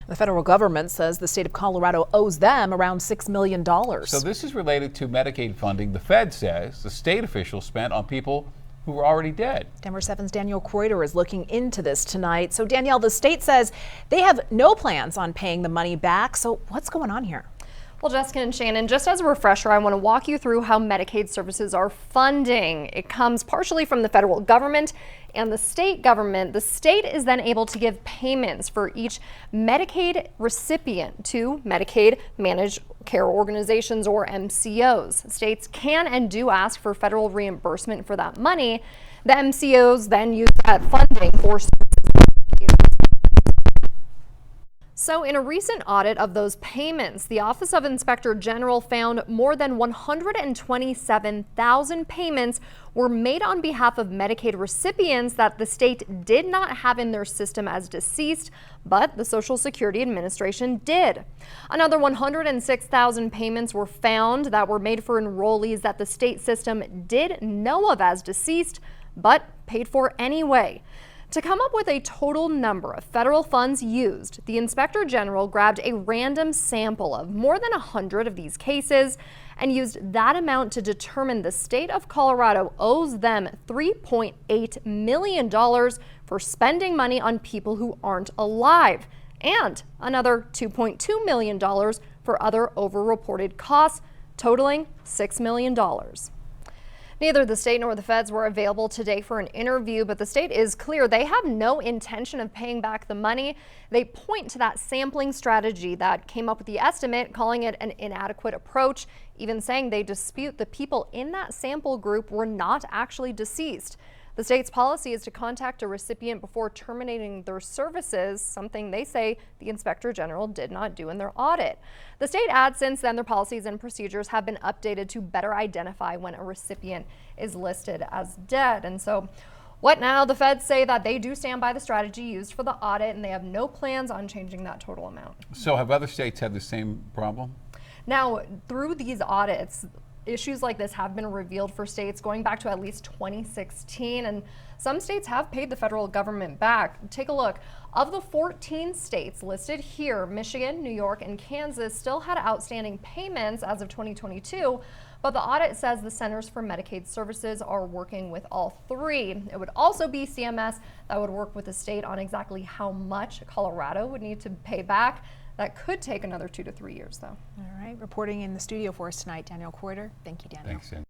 The federal government says the state of Colorado owes them around $6 million. So this is related to Medicaid funding the Fed says the state officials spent on people who were already dead. Denver 7's Danielle Kreuter is looking into this tonight. So Danielle, the state says they have no plans on paying the money back. So what's going on here? Well, Jessica and Shannon, just as a refresher, I want to walk you through how Medicaid services are funding. It comes partially from the federal government and the state government. The state is then able to give payments for each Medicaid recipient to Medicaid managed care organizations, or MCOs. States can and do ask for federal reimbursement for that money. The MCOs then use that funding for services. So in a recent audit of those payments, the Office of Inspector General found more than 127,000 payments were made on behalf of Medicaid recipients that the state did not have in their system as deceased, but the Social Security Administration did. Another 106,000 payments were found that were made for enrollees that the state system did know of as deceased, but paid for anyway. To come up with a total number of federal funds used, the Inspector General grabbed a random sample of more than 100 of these cases and used that amount to determine the state of Colorado owes them $3.8 million for spending money on people who aren't alive, and another $2.2 million for other overreported costs, totaling $6 million. Neither the state nor the feds were available today for an interview, but the state is clear they have no intention of paying back the money. They point to that sampling strategy that came up with the estimate, calling it an inadequate approach, even saying they dispute the people in that sample group were not actually deceased. The state's policy is to contact a recipient before terminating their services, something they say the Inspector General did not do in their audit. The state adds since then their policies and procedures have been updated to better identify when a recipient is listed as dead. And so what now? The feds say that they do stand by the strategy used for the audit and they have no plans on changing that total amount. So have other states had the same problem? Now, through these audits, issues like this have been revealed for states going back to at least 2016, and some states have paid the federal government back. Take a look. Of the 14 states listed here, Michigan, New York, and Kansas still had outstanding payments as of 2022, but the audit says the Centers for Medicaid Services are working with all three. It would also be CMS that would work with the state on exactly how much Colorado would need to pay back. That could take another 2 to 3 years, though. All right, reporting in the studio for us tonight, Danielle Kreuter. Thank you, Danielle. Thanks, Jen.